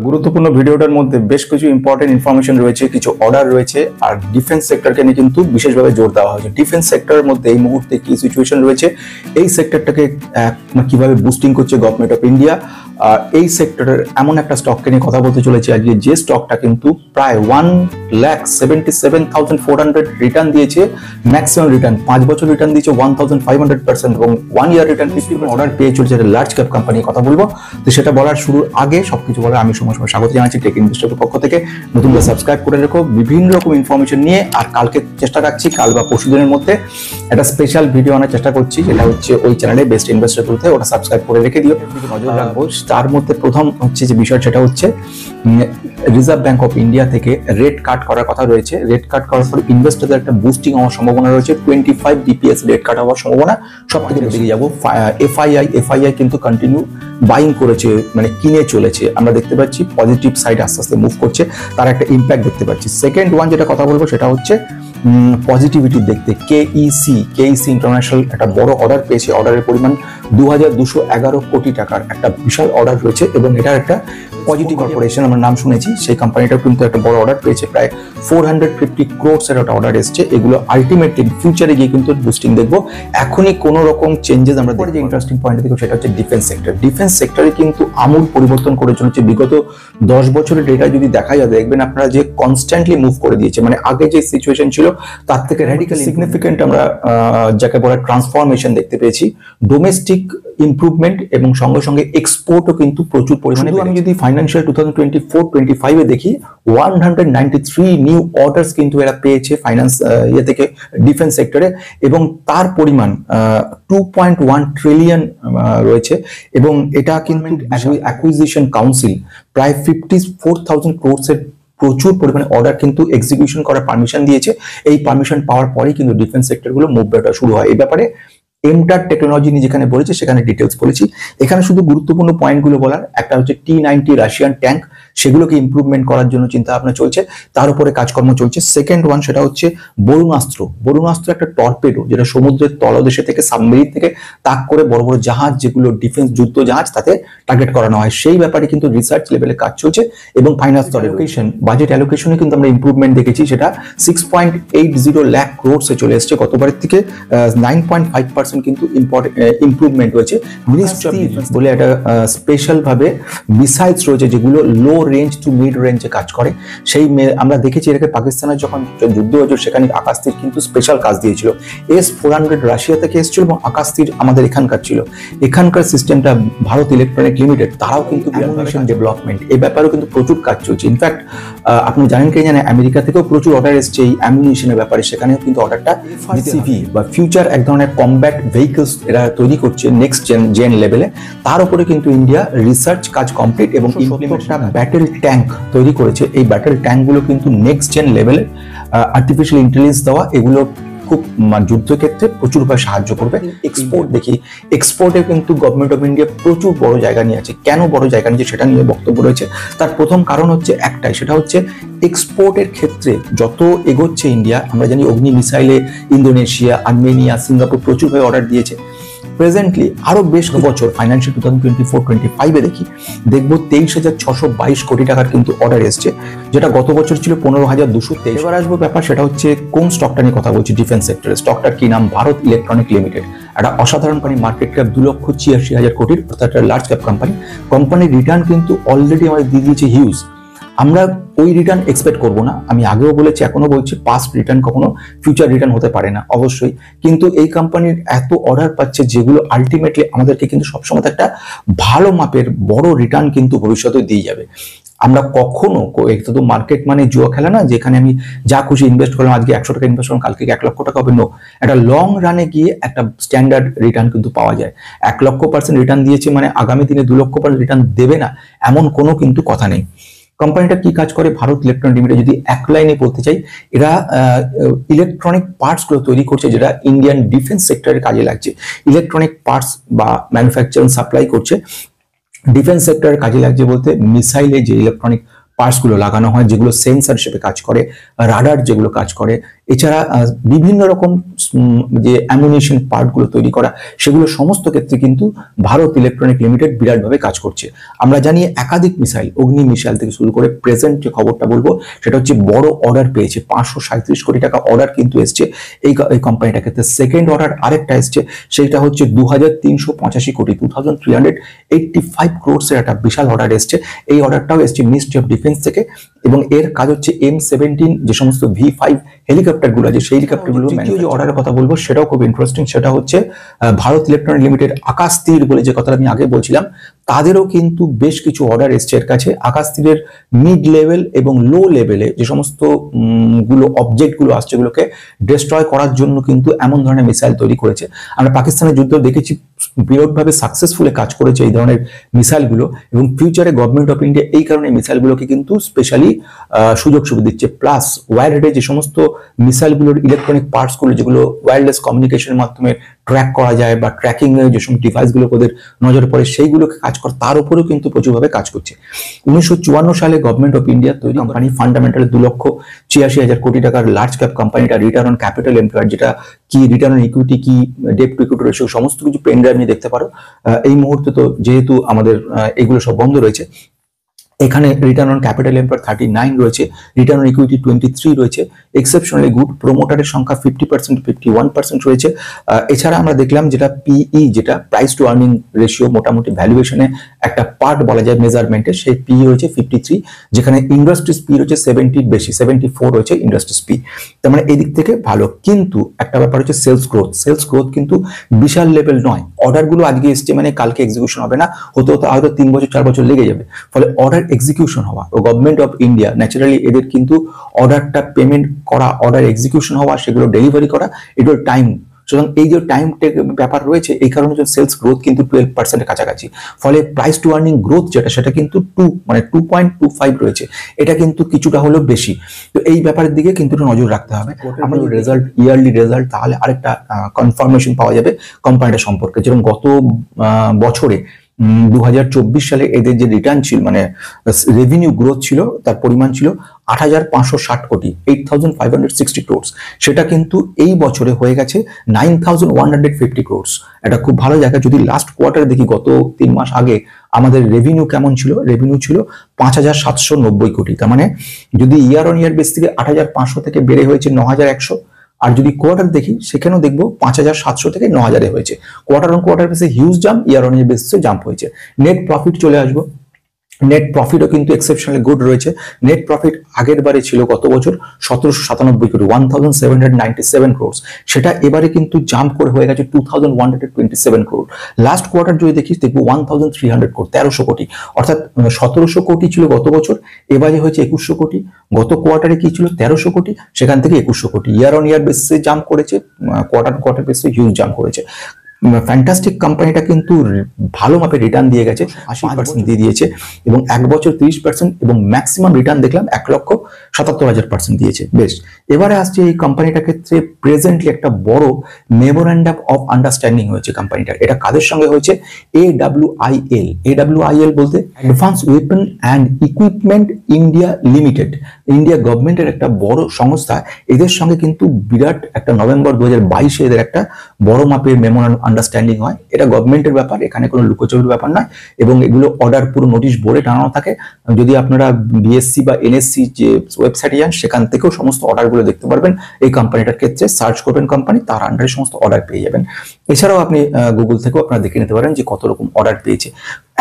গুরুত্বপূর্ণ ভিডিওটার মধ্যে বেশ কিছু ইম্পর্টেন্ট ইনফরমেশন রয়েছে, কিছু অর্ডার রয়েছে, আর ডিফেন্স সেক্টরকে নিয়ে কিন্তু বিশেষভাবে জোর দেওয়া হয়েছে। ডিফেন্স সেক্টরের মধ্যে এই মুহূর্তে কি সিচুয়েশন রয়েছে, এই সেক্টরটাকে কিভাবে বুস্টিং করছে গভর্নমেন্ট অফ ইন্ডিয়া, আর এই সেক্টরের এমন একটা স্টককে নিয়ে কথা বলতে চলেছে আজকে, যে স্টকটা কিন্তু প্রায় 1,77,400 রিটার্ন দিয়েছে, ম্যাক্সিমাম রিটার্ন 5 বছর রিটার্ন দিয়েছে 1,500% এবং 1 ইয়ার রিটার্ন 50% অর্ডার পেয়ে চলছে। একটা লার্জ ক্যাপ কোম্পানি কথা বলবো, তো সেটা বলার শুরুর আগে সবকিছু বলার আমি সময় স্বাগত জানাচ্ছি টেক ইনভেস্টরের পক্ষ থেকে। নতুনরা সাবস্ক্রাইব করে রেখো বিভিন্ন রকম ইনফরমেশন নিয়ে, আর কালকে চেষ্টা রাখছি কাল বা পরশু দিনের মধ্যে একটা স্পেশাল ভিডিও আনার চেষ্টা করছি, যেটা হচ্ছে ওই চ্যানেলে বেস্ট ইনভেস্টর বলতে, ওটা সাবস্ক্রাইব করে রেখে দিও, নজর রাখবো। তার মধ্যে প্রথম হচ্ছে যে বিষয়, সেটা হচ্ছে রিজার্ভ ব্যাংক অফ ইন্ডিয়া থেকে রেট কাট করার কথা রয়েছে। রেট কাট করার পর ইনভেস্টরদের একটা বুস্টিং হওয়ার সম্ভাবনা রয়েছে। 25 ডিপিএস রেট কাট হওয়ার সম্ভাবনা সব থেকে বেশি যাবো। এফআইআই কিন্তু কন্টিনিউ বাইং করেছে, মানে কিনে চলেছে। আমরা দেখতে পাচ্ছি পজিটিভ সাইড আস্তে আস্তে মুভ করছে, তার একটা ইম্প্যাক্ট দেখতে পাচ্ছি। সেকেন্ড ওয়ান যেটা কথা বলবো সেটা হচ্ছে পজিটিভিটি দেখতে কেইসি ইন্টারন্যাশনাল একটা বড় অর্ডার পেয়েছে। অর্ডারের পরিমাণ 2,211 কোটি টাকার একটা বিশাল অর্ডার রয়েছে, এবং এটার একটা পজিটিভ কর্পোরেশন আমরা নাম শুনেছি, সেই কোম্পানিটাও কিন্তু একটা বড় অর্ডার পেয়েছে, প্রায় 450 ক্রোর্স এর একটা অর্ডার এসছে। এগুলো আলটিমেটলি ফিউচারে গিয়ে কিন্তু বুস্টিং দেখবো। এখনই কোনো রকম চেঞ্জেস আমরা দেখব। যে ইন্টারেস্টিং পয়েন্ট দেখো সেটা হচ্ছে ডিফেন্স সেক্টর। ডিফেন্স সেক্টরে কিন্তু আমূল পরিবর্তন করে চলেছে। বিগত 10 বছরের ডেটা যদি দেখা যায়, দেখবেন আপনারা যে কনস্ট্যান্টলি মুভ করে দিয়েছে, মানে আগে যে সিচুয়েশন ছিল তার থেকে র্যাডিক্যালি সিগনিফিকেন্ট আমরা যাকে বলা ট্রান্সফরমেশন দেখতে পেয়েছি। ডোমেস্টিক ইমপ্রুভমেন্ট এবং সঙ্গে সঙ্গে এক্সপোর্টও কিন্তু প্রচুর পরিমাণে। আমি যদি ফাইন্যান্সিয়াল 2024-25 দেখি, 193 নিউ অর্ডার্স কিন্তু এরা পেয়েছে ফাইন্যান্স থেকে ডিফেন্স সেক্টরে, এবং তার পরিমাণ 2.1 ট্রিলিয়ন রয়েছে। এবং এটা কিন্তু অ্যাকুইজিশন কাউন্সিল প্রায় 54,000 ক্রোর্সের প্রচুর পরিমাণে অর্ডার কিন্তু এক্সিকিউশন করার পারমিশন দিয়েছে। এই পারমিশন পাওয়ার পরেই কিন্তু ডিফেন্স সেক্টরগুলো মুভমেন্টটা শুরু হয়। এই ব্যাপারে এমটার টেকনোলজি নিয়ে যেখানে বলেছে সেখানে ডিটেলস বলেছি। এখানে শুধু গুরুত্বপূর্ণ পয়েন্টগুলো বলার, একটা হচ্ছে T-90 রাশিয়ান ট্যাঙ্ক, সেগুলোকে ইমপ্রুভমেন্ট করার জন্য চিন্তা ভাবনা চলছে, তার উপরে কাজকর্ম চলছে। সেকেন্ড ওয়ান সেটা হচ্ছে বরুণাস্ত্র একটা টর্পেডো, যেটা সমুদ্রের তলদেশে থেকে সাবমেরিন থেকে তাক করে বড় বড় জাহাজ, যেগুলো ডিফেন্স যুদ্ধ জাহাজ, তাতে টার্গেট করানো হয়। সেই ব্যাপারে কিন্তু রিসার্চ লেভেলে কাজ চলছে, এবং ফাইন্যান্স অ্যালোকেশন, বাজেট অ্যালোকেশনে কিন্তু আমরা ইমপ্রুভমেন্ট দেখেছি। সেটা 6.80 লাখ ক্রোর্সে চলে এসেছে, গতবারের থেকে 9.5% কিন্তু ইমপ্রুভমেন্ট হয়েছে। মিনিস্ট্রি অফ ডিফেন্স বলে একটা স্পেশাল ভাবে মিসাইলস রয়েছে, যেগুলো লো রেঞ্জ টু মিড রেঞ্জে কাজ করে। সেই আমরা দেখেছি এটাকে পাকিস্তানের যখন যুদ্ধ হয়েছিল, সেখানে আকাশতীর কিন্তু স্পেশাল কাজ দিয়েছিল। S-400 রাশিয়া থেকে এসেছিল, এবং আকাশতীর আমাদের এখানকার ছিল। এখানকার সিস্টেমটা ভারত ইলেকট্রনিক লিমিটেড, তারাও কিন্তু অ্যামুনিশন ডেভেলপমেন্ট এই ব্যাপারেও কিন্তু প্রচুর কাজ চলছে। ইনফ্যাক্ট আপনি জানেন কি জানেন, আমেরিকা থেকেও প্রচুর অর্ডার এসছে এই অ্যামুনিশনের ব্যাপারে। সেখানেও কিন্তু অর্ডারটা সিভি বা ফিউচার এক ধরনের কমব্যাট ভেহিকলস এরা তৈরি করছে নেক্সট জেন লেভেলে। তার উপরে কিন্তু ইন্ডিয়া রিসার্চ কাজ কমপ্লিট এবং ইমপ্লিমেন্টেশন ব্যাটেল ট্যাঙ্ক তৈরি করেছে। এই ব্যাটেল ট্যাঙ্কগুলো কিন্তু নেক্সট জেন লেভেলে আর্টিফিশিয়াল ইন্টেলিজেন্স দেওয়া, এগুলো খুব যুদ্ধক্ষেত্রে প্রচুরভাবে সাহায্য করবে। এক্সপোর্ট দেখি, এক্সপোর্টে কিন্তু গভর্নমেন্ট অফ ইন্ডিয়া প্রচুর বড় জায়গা নিয়ে আছে। কেন বড় জায়গা নিয়েছে সেটা নিয়ে বক্তব্য রয়েছে। তার প্রথম কারণ হচ্ছে একটাই, সেটা হচ্ছে এক্সপোর্টের ক্ষেত্রে যত এগোচ্ছে ইন্ডিয়া, আমরা জানি অগ্নি মিসাইলে ইন্দোনেশিয়া, আর্মেনিয়া, সিঙ্গাপুর প্রচুরভাবে অর্ডার দিয়েছে। প্রেজেন্টলি আরো বেশ বছর ফাইন্যান্সিয়াল 2024-25 দেখবো 23,622 কোটি টাকার কিন্তু অর্ডার এসছে, যেটা গত বছর ছিল 15,223। এবার আসবো ব্যাপার, সেটা হচ্ছে কোন স্টকটা নিয়ে কথা বলছি। ডিফেন্স সেক্টরে স্টকটার কি নাম, ভারত ইলেকট্রনিক লিমিটেড। একটা অসাধারণ কোম্পানি, মার্কেট ক্যাপ 2,86,000 কোটির, অর্থাৎ একটা লার্জ ক্যাপ কোম্পানি। কোম্পানির রিটার্ন কিন্তু অলরেডি আমাদের দিয়ে দিয়েছে হিউজ। আমরা ওই রিটার্ন এক্সপেক্ট করবো না, আমি আগেও বলেছি এখনো বলছি, পাস্ট রিটার্ন কখনো ফিউচার রিটার্ন হতে পারে না অবশ্যই। কিন্তু এই কোম্পানির এত অর্ডার পাচ্ছে, যেগুলো আলটিমেটলি আমাদেরকে কিন্তু সবসময় একটা ভালো মাপের বড় রিটার্ন কিন্তু ভবিষ্যতে দিয়ে যাবে। আমরা কখনো, এটা তো মার্কেট মানে জুয়া খেলা না, যেখানে আমি যা খুশি ইনভেস্ট করলাম, আজকে 100 টাকা ইনভেস্ট করলাম, কালকে 1 লক্ষ টাকা হবে। নো, একটা লং রানে গিয়ে একটা স্ট্যান্ডার্ড রিটার্ন কিন্তু পাওয়া যায়। 1 লক্ষ% রিটার্ন দিয়েছে মানে আগামী দিনে 2 লক্ষ% রিটার্ন দেবে না, এমন কোনো কিন্তু কথা নেই। কোম্পানিটা কি কাজ করে, ভারত ইলেকট্রনিক লিমিটেড, যদি এক লাইনে বলতে চাই, এরা ইলেকট্রনিক পার্টসগুলো তৈরি করছে, যেটা ইন্ডিয়ান ডিফেন্স সেক্টরের কাজে লাগছে। ইলেকট্রনিক পার্টস বা ম্যানুফ্যাকচারিং সাপ্লাই করছে, ডিফেন্স সেক্টরের কাজে লাগছে বলতে মিসাইলে যে ইলেকট্রনিক পার্টসগুলো লাগানো হয়, যেগুলো সেন্সর হিসেবে কাজ করে, রাডার যেগুলো কাজ করে, এছাড়া বিভিন্ন রকম যে অ্যামুনিশন পার্টগুলো তৈরি করা, সেগুলো সমস্ত ক্ষেত্রে কিন্তু ভারত ইলেকট্রনিক লিমিটেড বিরাটভাবে কাজ করছে। আমরা জানি একাধিক মিসাইল, অগ্নি মিসাইল থেকে শুরু করে প্রেজেন্ট যে খবরটা বলবো সেটা হচ্ছে বড় অর্ডার পেয়েছে, 537 কোটি টাকা অর্ডার কিন্তু এসছে এই কোম্পানিটার ক্ষেত্রে। সেকেন্ড অর্ডার আরেকটা এসছে, সেটা হচ্ছে 2385 কোটি, 2385 ক্রোডসের একটা বিশাল অর্ডার এসছে। এই অর্ডারটাও এসছে মিনিস্ট্রি অফ ডিফেন্স থেকে, এবং এর কাজ হচ্ছে M17 যে সমস্ত V5 হেলিকপ্টারগুলো আছে সেই হেলিকপ্টারগুলো। দ্বিতীয় যে অর্ডারের কথা বলবো সেটাও খুব ইন্টারেস্টিং, সেটা হচ্ছে ভারত ইলেকট্রনিক লিমিটেড আকাশ তীর বলে যে কথাটা আমি আগে বলছিলাম, তাদেরও কিন্তু বেশ কিছু অর্ডার এসছে এর কাছে। আকাশ তীরের মিড লেভেল এবং লো লেভেলে যে সমস্ত অবজেক্ট গুলো আসছে, এগুলোকে ডিস্ট্রয় করার জন্য কিন্তু এমন ধরনের মিসাইল তৈরি করেছে। আমরা পাকিস্তানের যুদ্ধ দেখেছি, বিরাটভাবে সাকসেসফুলি কাজ করেছে এই ধরনের মিসাইলগুলো, এবং ফিউচারে গভর্নমেন্ট অফ ইন্ডিয়া এই কারণে মিসাইলগুলোকে কিন্তু স্পেশালি সুযোগ সুবিধা দিচ্ছে। প্লাস ওয়্যারহেডে যে সমস্ত মিসাইলগুলোর ইলেকট্রনিক পার্টসগুলো যেগুলো ওয়্যারলেস কমিউনিকেশনের মাধ্যমে ট্র্যাক করা যায়, বা ট্র্যাকিং এর যে সমস্ত ডিভাইসগুলো ওদের নজরে পড়ে সেইগুলোকে কাজ করে, তার উপরেও কিন্তু প্রচুরভাবে কাজ করছে। 1954 সালে গভর্নমেন্ট অফ ইন্ডিয়া তৈরি কোম্পানি ফান্ডামেন্টাল 2,86,000 কোটি টাকার লার্জ ক্যাপ কোম্পানিটা রিটার্ন অন ক্যাপিটাল এমপ্লয়েড, যেটা কি রিটার্ন অন ইকুইটি, কি ডেট টু ইকুইটি রেশিও, সমস্ত কিছু পেন ড্রাইভ নিয়ে দেখতে পারো। এই মুহূর্তে তো যেহেতু আমাদের এগুলো সব বন্ধ রয়েছে, এখানে রিটার্ন অন ক্যাপিটাল এমপ্লয়েড 39 রয়েছে, রিটার্ন অন ইকুইটি 23 রয়েছে, এক্সেপশনালি গুড, প্রোমোটারের সংখ্যা 50% 51% রয়েছে। এছাড়া আমরা দেখলাম যেটা পিই, যেটা প্রাইস টু আর্নিং রেশিও, মোটামুটি ভ্যালুয়েশনে একটা পার্ট বলা যায় মেজারমেন্টে, সেই পিই রয়েছে 53, যেখানে ইন্ডাস্ট্রিজ পি রয়েছে 70 বেশি, 74 রয়েছে ইন্ডাস্ট্রিজ পি। তার মানে এই দিক থেকে ভালো। কিন্তু একটা ব্যাপার হচ্ছে সেলস গ্রোথ কিন্তু বিশাল লেভেল নয়। অর্ডারগুলো আজকে এসছে মানে কালকে এক্সিকিউশন হবে না, হতে হয়তো 3 বছর 4 বছর লেগে যাবে। ফলে অর্ডার এক্সিকিউশন হওয়া, ও গভর্নমেন্ট অফ ইন্ডিয়া ন্যাচারালি এদের কিন্তু অর্ডারটা পেমেন্ট করা, অর্ডার এক্সিকিউশন হওয়া, সেগুলো ডেলিভারি করা, এগুলো টাইম। সুতরাং এই যে টাইম ব্যাপার রয়েছে, এই কারণে সেলস গ্রোথ কিন্তু 12% এর কাছাকাছি। ফলে প্রাইস টু আর্নিং গ্রোথ যেটা, সেটা কিন্তু 2.25 রয়েছে, এটা কিন্তু কিছুটা হলেও বেশি। তো এই ব্যাপারের দিকে কিন্তু নজর রাখতে হবে। আমরা রেজাল্ট, ইয়ারলি রেজাল্ট, তাহলে আরেকটা কনফার্মেশন পাওয়া যাবে কোম্পানিটা সম্পর্কে। যেরকম গত বছরে 2024 সালে এদের যে রিটার্ন ছিল, মানে রেভিনিউ গ্রোথ ছিল, তার পরিমাণ ছিল 8,560 কোটি, 8,560 ক্রোডস। সেটা কিন্তু এই বছরে হয়ে গেছে 9,150 ক্রোডস। এটা খুব ভালো জায়গা। যদি লাস্ট কোয়ার্টারে দেখি, গত 3 মাস আগে আমাদের রেভিনিউ কেমন ছিল, রেভিনিউ ছিল 5,790 কোটি। তার মানে যদি ইয়ার অন ইয়ার বেস থেকে 8,500 থেকে বেড়ে হয়েছে 9,100, আর যদি কোয়ার্টার দেখি সেখানেও দেখবো 5,700 থেকে 9,000 হয়েছে। কোয়ার্টার অন কোয়ার্টার বেসে হিউজ জাম্প, ইয়ার অন ইয়ার বেসে জাম্প হয়েছে। নেট প্রফিট চলে আসবো, নেট প্রফিটও কিন্তু এক্সেপশনালি গুড রয়েছে। নেট প্রফিট আগের বারে ছিল গত বছর 1,797 কোটি, 1,797 ক্রোডস, সেটা এবারে কিন্তু জাম্প করে হয়ে গেছে 2,127 ক্রোড। লাস্ট কোয়ার্টার যদি দেখিস দেখবো 1,300 কোটি, 1,300 কোটি, অর্থাৎ 1,700 কোটি ছিল গত বছর, এবারে হয়েছে 2,100 কোটি। গত কোয়ার্টারে কি ছিল 1,300 কোটি, সেখান থেকে 2,100 কোটি। ইয়ার অন ইয়ার বেসে জাম্প করেছে, কোয়ার্টার বেসে হিউজ জাম্প করেছে। ফ্যান্টাস্টিক কোম্পানিটা কিন্তু ভালো মাপে রিটার্ন দিয়ে গেছে, 80% দিয়ে দিয়েছে, এবং 1 বছর 30%, এবং ম্যাক্সিমাম রিটার্ন দেখলাম 1,77,000% দিয়েছে। বেশ, এবারে আসছে এই কোম্পানিটার ক্ষেত্রে প্রেজেন্টলি একটা বড় মেমোরেন্ডাম অফ আন্ডারস্ট্যান্ডিং হয়েছে কোম্পানিটার। এটা কাদের সঙ্গে হয়েছে? AWIL বলতে advance weapon and equipment India limited, India গভর্নমেন্টের একটা বড় সংস্থা। এদের সঙ্গে কিন্তু বিরাট একটা নভেম্বর 2022 এদের একটা বড় মাপের মেমোরেন্ডাম আন্ডারস্ট্যান্ডিং হয়। এটা গভর্নমেন্টের ব্যাপার, এখানে কোনো লুকোচুরির ব্যাপার নয়, এবং এগুলো অর্ডার পুরো নোটিশ বোর্ডে টানানো থাকে। যদি আপনারা বিএসসি বা এনএসসি যে ওয়েবসাইটে যান, সেখান থেকেও সমস্ত অর্ডারগুলো দেখতে পারবেন। এই কোম্পানিটার ক্ষেত্রে সার্চ করবেন কোম্পানি, তার আন্ডারে সমস্ত অর্ডার পেয়ে যাবেন। এছাড়াও আপনি গুগল থেকেও আপনারা দেখে নিতে পারেন যে কত রকম অর্ডার পেয়েছে।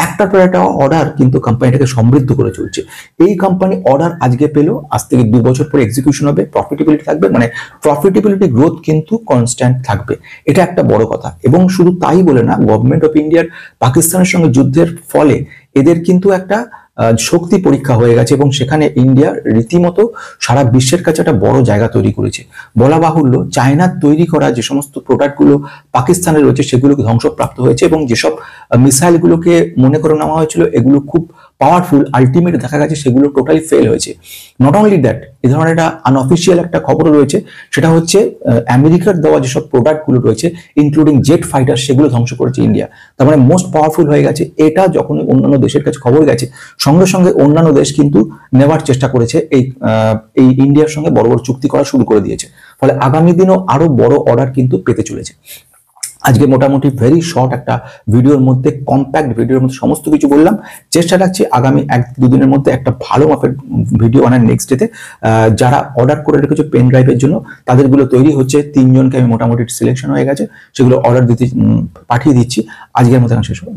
একটার পর একটা অর্ডার কিন্তু কোম্পানিটাকে সমৃদ্ধ করে চলছে। এই কোম্পানি অর্ডার আজকে পেলো, আজ থেকে 2 বছর পরে এক্সিকিউশন হবে, প্রফিটেবিলিটি থাকবে, মানে প্রফিটেবিলিটি গ্রোথ কিন্তু কনস্ট্যান্ট থাকবে। এটা একটা বড় কথা। এবং শুধু তাই বলে না, গভর্নমেন্ট অফ ইন্ডিয়ার পাকিস্তানের সঙ্গে যুদ্ধের ফলে এদের কিন্তু একটা শক্তি পরীক্ষা হয়ে গেছে, এবং সেখানে ইন্ডিয়া রীতিমতো সারা বিশ্বের কাছে একটা বড় জায়গা তৈরি করেছে। বলা বাহুল্য, চায়নার তৈরি করা যে সমস্ত প্রোডাক্টগুলো পাকিস্তানে রয়েছে সেগুলো ধ্বংসপ্রাপ্ত হয়েছে, এবং যেসব মিসাইলগুলোকে মনে করে নেওয়া হয়েছিল এগুলো খুব পাওয়ারফুল, আলটিমেট দেখা গেছে সেগুলো টোটালি ফেল হয়েছে। নট অনলি দ্যাট, এই ধরনের একটা আনঅফিসিয়াল একটা খবর রয়েছে, সেটা হচ্ছে আমেরিকার দেওয়া যেসব প্রোডাক্টগুলো রয়েছে ইনক্লুডিং জেট ফাইটার, সেগুলো ধ্বংস করেছে ইন্ডিয়া। তার মানে মোস্ট পাওয়ারফুল হয়ে গেছে। এটা যখন অন্যান্য দেশের কাছে খবর গেছে, সঙ্গে সঙ্গে অন্যান্য দেশ কিন্তু নেওয়ার চেষ্টা করেছে, এই ইন্ডিয়ার সঙ্গে বড় বড় চুক্তি করা শুরু করে দিয়েছে। ফলে আগামী দিনও আরো বড় অর্ডার কিন্তু পেতে চলেছে। আজকে মোটামুটি ভেরি শর্ট একটা ভিডিওর মধ্যে, কম্প্যাক্ট ভিডিওর মধ্যে সমস্ত কিছু বললাম। চেষ্টা রাখছি আগামী 1-2 দিনের মধ্যে একটা ভালো মাপের ভিডিও আনার নেক্সট ডেতে। যারা অর্ডার করে রেখেছে পেন ড্রাইভের জন্য তাদেরগুলো তৈরি হচ্ছে, 3 জনকে আমি মোটামুটি সিলেকশন হয়ে গেছে, সেগুলো অর্ডার দিতে পাঠিয়ে দিচ্ছি। আজকের মতো শেষ হলো।